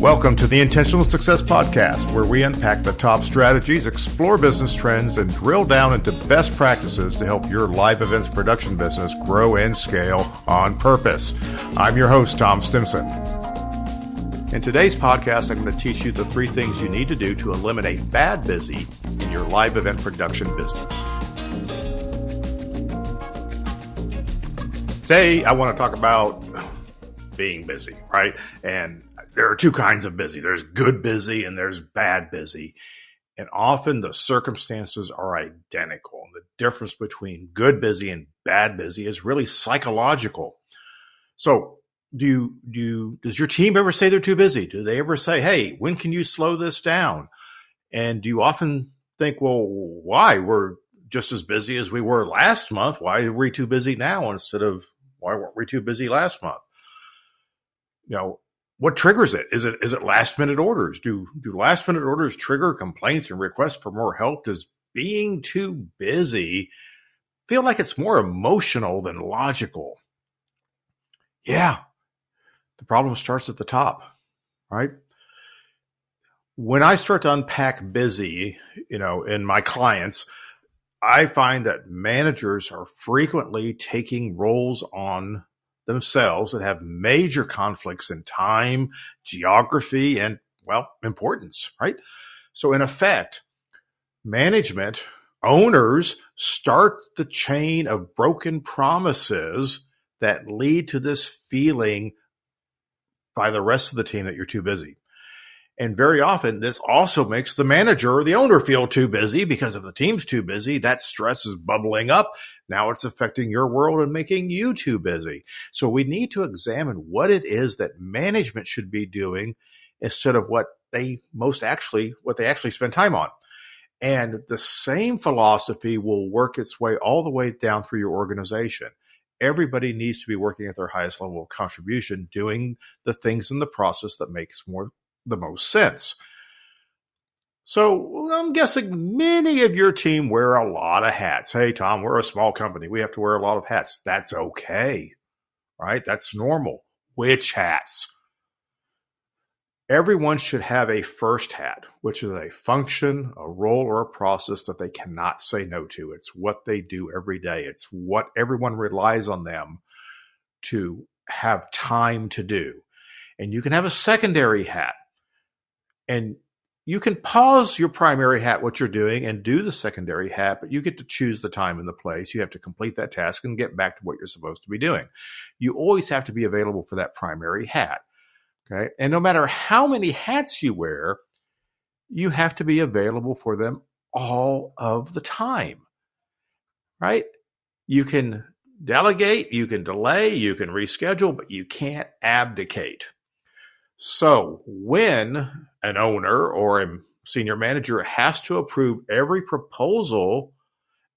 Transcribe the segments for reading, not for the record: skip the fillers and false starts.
Welcome to the Intentional Success Podcast, where we unpack the top strategies, explore business trends, and drill down into best practices to help your live events production business grow and scale on purpose. I'm your host, Tom Stimson. In today's podcast, I'm going to teach you the 3 things you need to do to eliminate bad busy in your live event production business. Today, I want to talk about being busy, right? And there are 2 kinds of busy. There's good busy and there's bad busy. And often the circumstances are identical. The difference between good busy and bad busy is really psychological. So does your team ever say they're too busy? Do they ever say, hey, when can you slow this down? And do you often think, well, why? We're just as busy as we were last month. Why are we too busy now instead of why weren't we too busy last month? You know, what triggers it? Is it last minute orders? Do last minute orders trigger complaints and requests for more help? Does being too busy feel like it's more emotional than logical? Yeah. The problem starts at the top, right? When I start to unpack busy, in my clients, I find that managers are frequently taking roles on themselves that have major conflicts in time, geography, and, importance, right? So in effect, management owners start the chain of broken promises that lead to this feeling by the rest of the team that you're too busy. And very often, this also makes the manager or the owner feel too busy because if the team's too busy, that stress is bubbling up. Now it's affecting your world and making you too busy. So we need to examine what it is that management should be doing instead of what they actually spend time on. And the same philosophy will work its way all the way down through your organization. Everybody needs to be working at their highest level of contribution, doing the things in the process that makes the most sense. So I'm guessing many of your team wear a lot of hats. Hey, Tom, we're a small company. We have to wear a lot of hats. That's okay, right? That's normal. Which hats? Everyone should have a first hat, which is a function, a role, or a process that they cannot say no to. It's what they do every day. It's what everyone relies on them to have time to do. And you can have a secondary hat. And you can pause your primary hat, what you're doing, and do the secondary hat, but you get to choose the time and the place. You have to complete that task and get back to what you're supposed to be doing. You always have to be available for that primary hat. Okay. And no matter how many hats you wear, you have to be available for them all of the time. Right? You can delegate, you can delay, you can reschedule, but you can't abdicate. So when an owner or a senior manager has to approve every proposal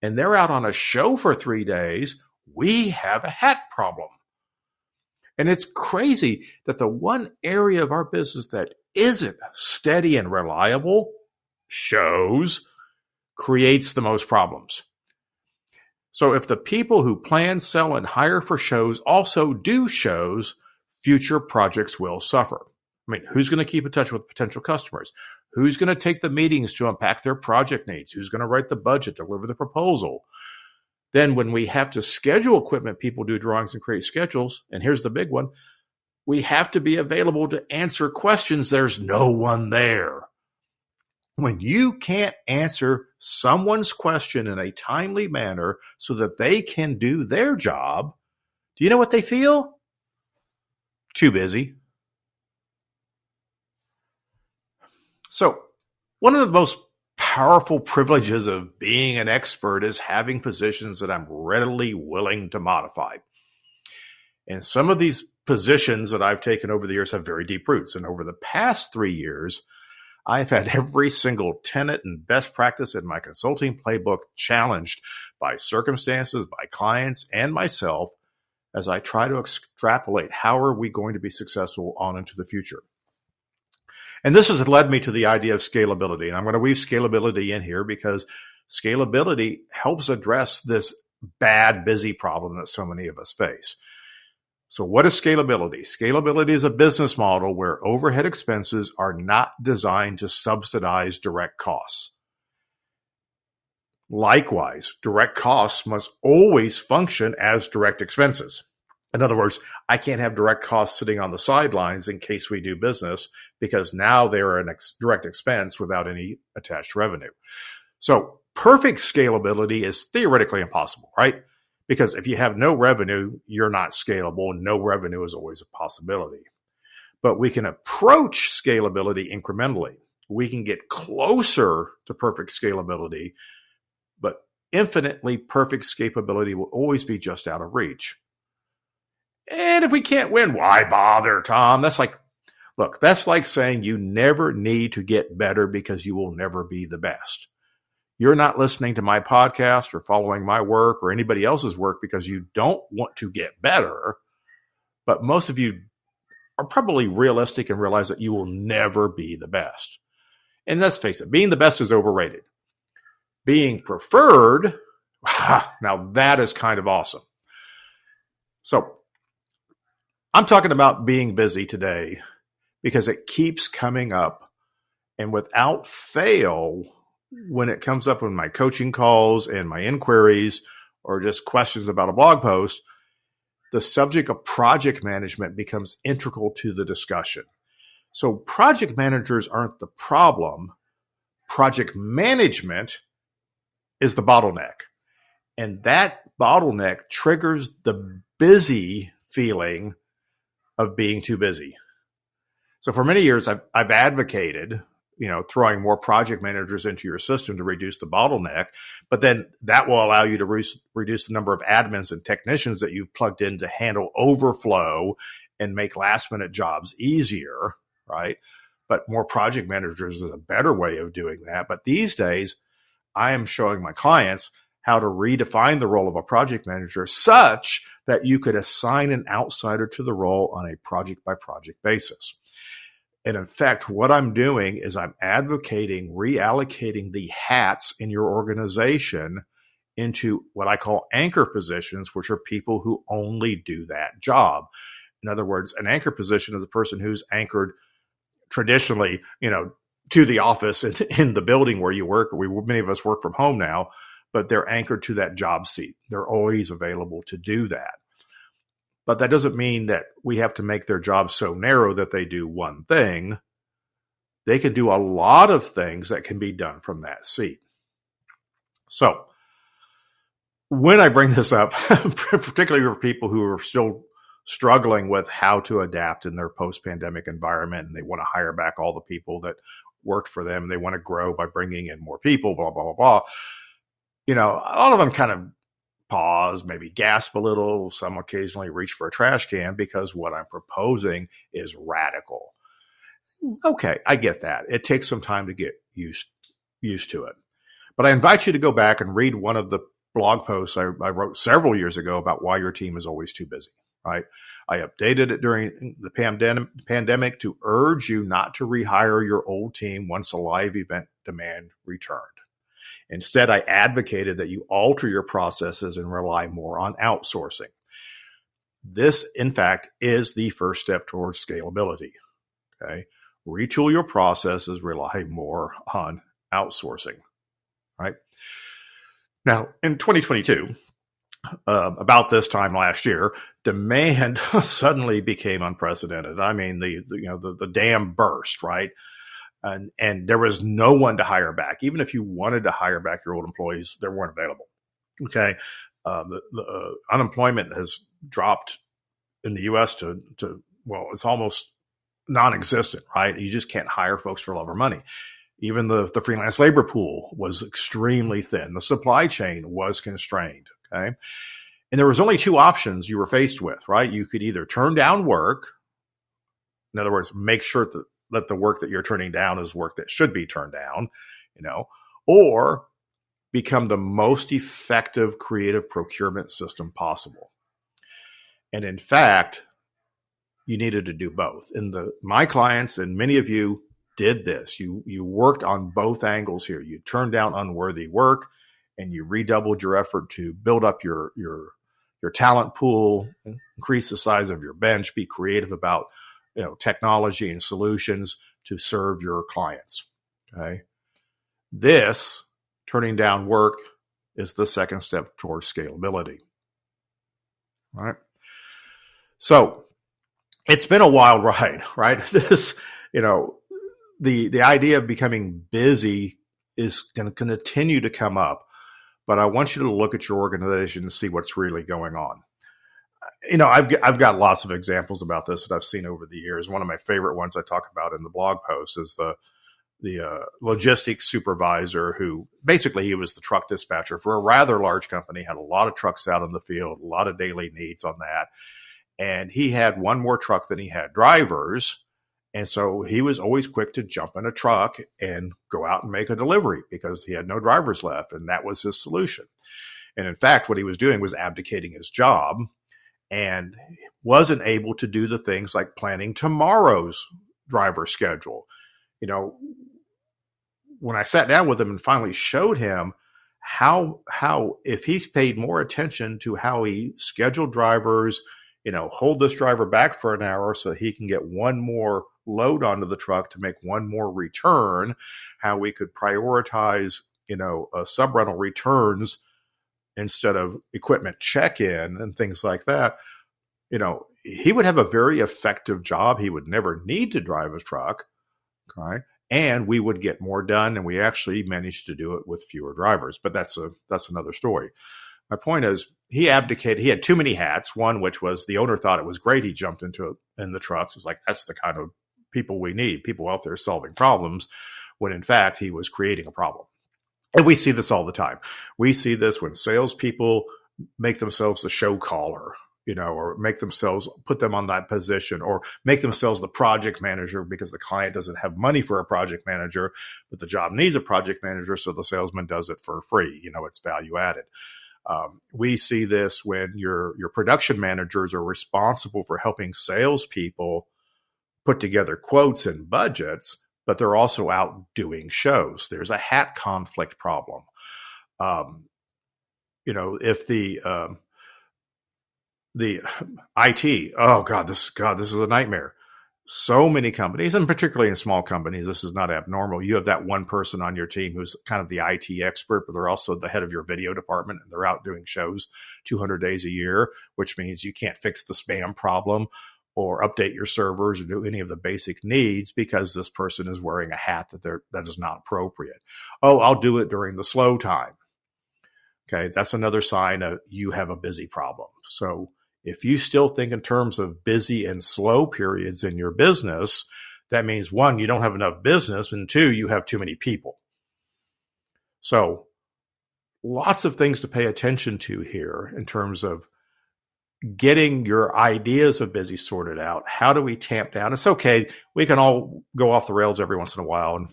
and they're out on a show for 3 days, we have a hat problem. And it's crazy that the one area of our business that isn't steady and reliable, shows, creates the most problems. So if the people who plan, sell, and hire for shows also do shows, future projects will suffer. I mean, who's going to keep in touch with potential customers? Who's going to take the meetings to unpack their project needs? Who's going to write the budget, deliver the proposal? Then when we have to schedule equipment, people do drawings and create schedules. And here's the big one. We have to be available to answer questions. There's no one there. When you can't answer someone's question in a timely manner so that they can do their job, do you know what they feel? Too busy. So one of the most powerful privileges of being an expert is having positions that I'm readily willing to modify. And some of these positions that I've taken over the years have very deep roots. And over the past 3 years, I've had every single tenet and best practice in my consulting playbook challenged by circumstances, by clients, and myself as I try to extrapolate how are we going to be successful on into the future. And this has led me to the idea of scalability. And I'm going to weave scalability in here because scalability helps address this bad, busy problem that so many of us face. So what is scalability? Scalability is a business model where overhead expenses are not designed to subsidize direct costs. Likewise, direct costs must always function as direct expenses. In other words, I can't have direct costs sitting on the sidelines in case we do business, because now they're a direct expense without any attached revenue. So perfect scalability is theoretically impossible, right? Because if you have no revenue, you're not scalable. No revenue is always a possibility. But we can approach scalability incrementally. We can get closer to perfect scalability, but infinitely perfect scalability will always be just out of reach. And if we can't win, why bother, Tom? That's like saying you never need to get better because you will never be the best. You're not listening to my podcast or following my work or anybody else's work because you don't want to get better. But most of you are probably realistic and realize that you will never be the best. And let's face it, being the best is overrated. Being preferred, now that is kind of awesome. So I'm talking about being busy today because it keeps coming up. And without fail, when it comes up in my coaching calls and my inquiries or just questions about a blog post, the subject of project management becomes integral to the discussion. So project managers aren't the problem. Project management is the bottleneck. And that bottleneck triggers the busy feeling of being too busy. So for many years, I've advocated, throwing more project managers into your system to reduce the bottleneck, but then that will allow you to reduce the number of admins and technicians that you've plugged in to handle overflow and make last minute jobs easier, right? But more project managers is a better way of doing that. But these days, I am showing my clients how to redefine the role of a project manager such that you could assign an outsider to the role on a project by project basis. And in fact, what I'm doing is I'm advocating reallocating the hats in your organization into what I call anchor positions, which are people who only do that job. In other words, an anchor position is a person who's anchored traditionally, to the office in the building where you work. Many of us work from home now, but they're anchored to that job seat. They're always available to do that. But that doesn't mean that we have to make their job so narrow that they do one thing. They can do a lot of things that can be done from that seat. So when I bring this up, particularly for people who are still struggling with how to adapt in their post-pandemic environment, and they want to hire back all the people that worked for them, they want to grow by bringing in more people, blah, blah, blah, blah. A lot of them kind of pause, maybe gasp a little. Some occasionally reach for a trash can because what I'm proposing is radical. Okay, I get that. It takes some time to get used to it. But I invite you to go back and read one of the blog posts I wrote several years ago about why your team is always too busy, right? I updated it during the pandemic to urge you not to rehire your old team once a live event demand returned. Instead, I advocated that you alter your processes and rely more on outsourcing. This, in fact, is the first step towards scalability. Okay, retool your processes, rely more on outsourcing. Right now, in 2022, about this time last year, demand suddenly became unprecedented. I mean, the dam burst, right? And there was no one to hire back. Even if you wanted to hire back your old employees, they weren't available. Okay. The unemployment has dropped in the U.S. to it's almost non-existent, right? You just can't hire folks for love or money. Even the freelance labor pool was extremely thin. The supply chain was constrained. Okay. And there was only two options you were faced with, right? You could either turn down work. In other words, make sure that the work that you're turning down is work that should be turned down, or become the most effective creative procurement system possible. And in fact, you needed to do both. And my clients and many of you did this. You worked on both angles here. You turned down unworthy work and you redoubled your effort to build up your your talent pool, increase the size of your bench, be creative about technology and solutions to serve your clients. Okay. This, turning down work, is the second step towards scalability. All right. So it's been a wild ride, right? This, the idea of becoming busy is going to continue to come up, but I want you to look at your organization and see what's really going on. I've got lots of examples about this that I've seen over the years. One of my favorite ones I talk about in the blog post is the logistics supervisor who basically he was the truck dispatcher for a rather large company, had a lot of trucks out in the field, a lot of daily needs on that. And he had one more truck than he had drivers. And so he was always quick to jump in a truck and go out and make a delivery because he had no drivers left. And that was his solution. And in fact, what he was doing was abdicating his job and wasn't able to do the things like planning tomorrow's driver schedule. When I sat down with him and finally showed him how if he's paid more attention to how he scheduled drivers, hold this driver back for an hour so he can get one more load onto the truck to make one more return, how we could prioritize, sub-rental returns instead of equipment check-in and things like that, he would have a very effective job. He would never need to drive a truck, okay? And we would get more done, and we actually managed to do it with fewer drivers. But that's another story. My point is, he abdicated. He had too many hats. One, which was the owner thought it was great. He jumped into it in the trucks. It was like, that's the kind of people we need, people out there solving problems, when in fact he was creating a problem. And we see this all the time. We see this when salespeople make themselves the show caller, or put them on that position, or make themselves the project manager because the client doesn't have money for a project manager, but the job needs a project manager, so the salesman does it for free. It's value added. We see this when your production managers are responsible for helping salespeople put together quotes and budgets, but they're also out doing shows. There's a hat conflict problem. If the IT, this is a nightmare. So many companies, and particularly in small companies, this is not abnormal. You have that one person on your team who's kind of the IT expert, but they're also the head of your video department, and they're out doing shows 200 days a year, which means you can't fix the spam problem or update your servers or do any of the basic needs because this person is wearing a hat that is not appropriate. Oh, I'll do it during the slow time. Okay, that's another sign of you have a busy problem. So if you still think in terms of busy and slow periods in your business, that means one, you don't have enough business, and two, you have too many people. So lots of things to pay attention to here in terms of getting your ideas of busy sorted out. How do we tamp down? It's okay. We can all go off the rails every once in a while and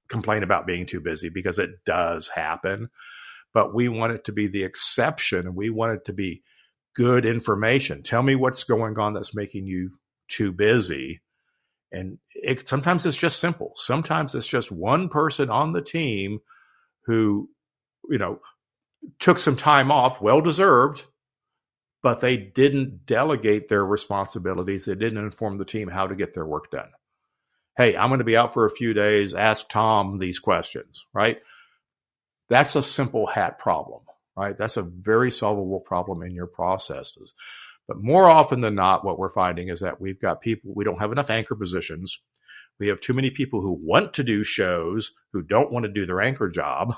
complain about being too busy because it does happen. But we want it to be the exception, and we want it to be good information. Tell me what's going on that's making you too busy. And sometimes it's just simple. Sometimes it's just one person on the team who, took some time off, well-deserved, but they didn't delegate their responsibilities. They didn't inform the team how to get their work done. Hey, I'm going to be out for a few days. Ask Tom these questions, right? That's a simple hat problem, right? That's a very solvable problem in your processes. But more often than not, what we're finding is that we've got people, we don't have enough anchor positions. We have too many people who want to do shows, who don't want to do their anchor job.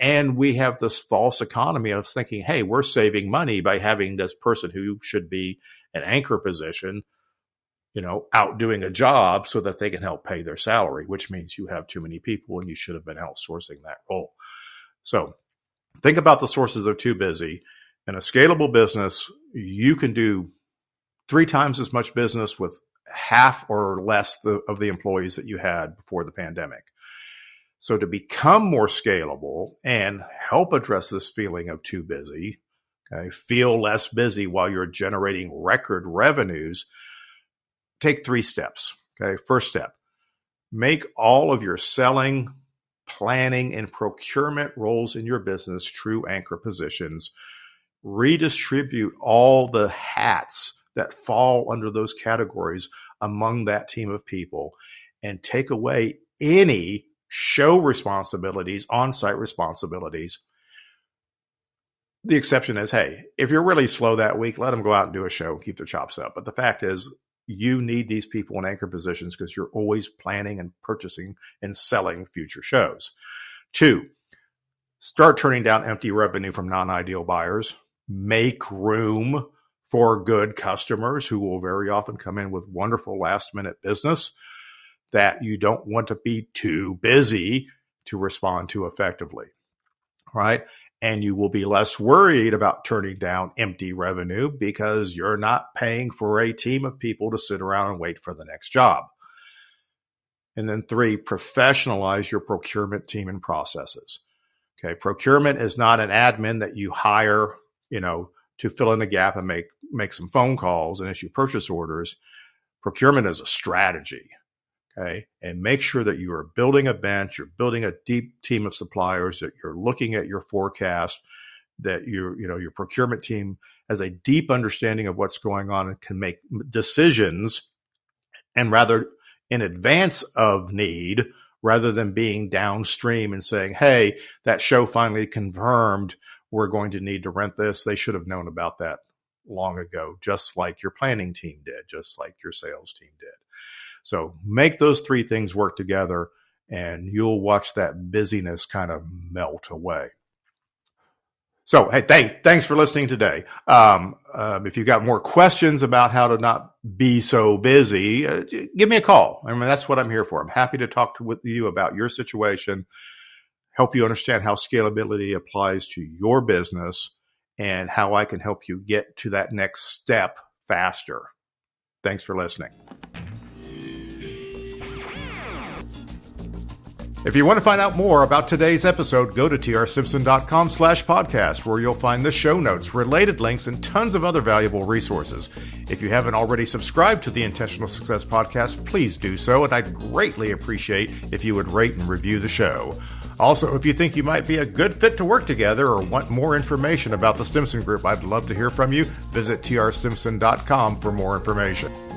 And we have this false economy of thinking, hey, we're saving money by having this person who should be an anchor position, out doing a job so that they can help pay their salary, which means you have too many people and you should have been outsourcing that role. So think about the sources of too busy. In a scalable business, you can do 3 times as much business with half or less of the employees that you had before the pandemic. So to become more scalable and help address this feeling of too busy, okay, feel less busy while you're generating record revenues, take 3 steps. Okay, first step, make all of your selling, planning, and procurement roles in your business true anchor positions. redistribute all the hats that fall under those categories among that team of people, and take away any show responsibilities, on-site responsibilities. The exception is, hey, if you're really slow that week, let them go out and do a show and keep their chops up. But the fact is, you need these people in anchor positions because you're always planning and purchasing and selling future shows. 2, start turning down empty revenue from non-ideal buyers. Make room for good customers who will very often come in with wonderful last-minute business that you don't want to be too busy to respond to effectively, right? And you will be less worried about turning down empty revenue because you're not paying for a team of people to sit around and wait for the next job. And then 3, professionalize your procurement team and processes. Okay, procurement is not an admin that you hire, to fill in the gap and make some phone calls and issue purchase orders. Procurement is a strategy. Okay, and make sure that you are building a bench, you're building a deep team of suppliers, that you're looking at your forecast, that your procurement team has a deep understanding of what's going on and can make decisions, and rather in advance of need, rather than being downstream and saying, hey, that show finally confirmed we're going to need to rent this. They should have known about that long ago, just like your planning team did, just like your sales team did. So make those 3 things work together, and you'll watch that busyness kind of melt away. So, hey, thanks for listening today. If you've got more questions about how to not be so busy, give me a call. I mean, that's what I'm here for. I'm happy to talk with you about your situation, help you understand how scalability applies to your business, and how I can help you get to that next step faster. Thanks for listening. If you want to find out more about today's episode, go to trstimson.com/podcast, where you'll find the show notes, related links, and tons of other valuable resources. If you haven't already subscribed to the Intentional Success Podcast, please do so, and I'd greatly appreciate if you would rate and review the show. Also, if you think you might be a good fit to work together or want more information about the Stimson Group, I'd love to hear from you. Visit trstimson.com for more information.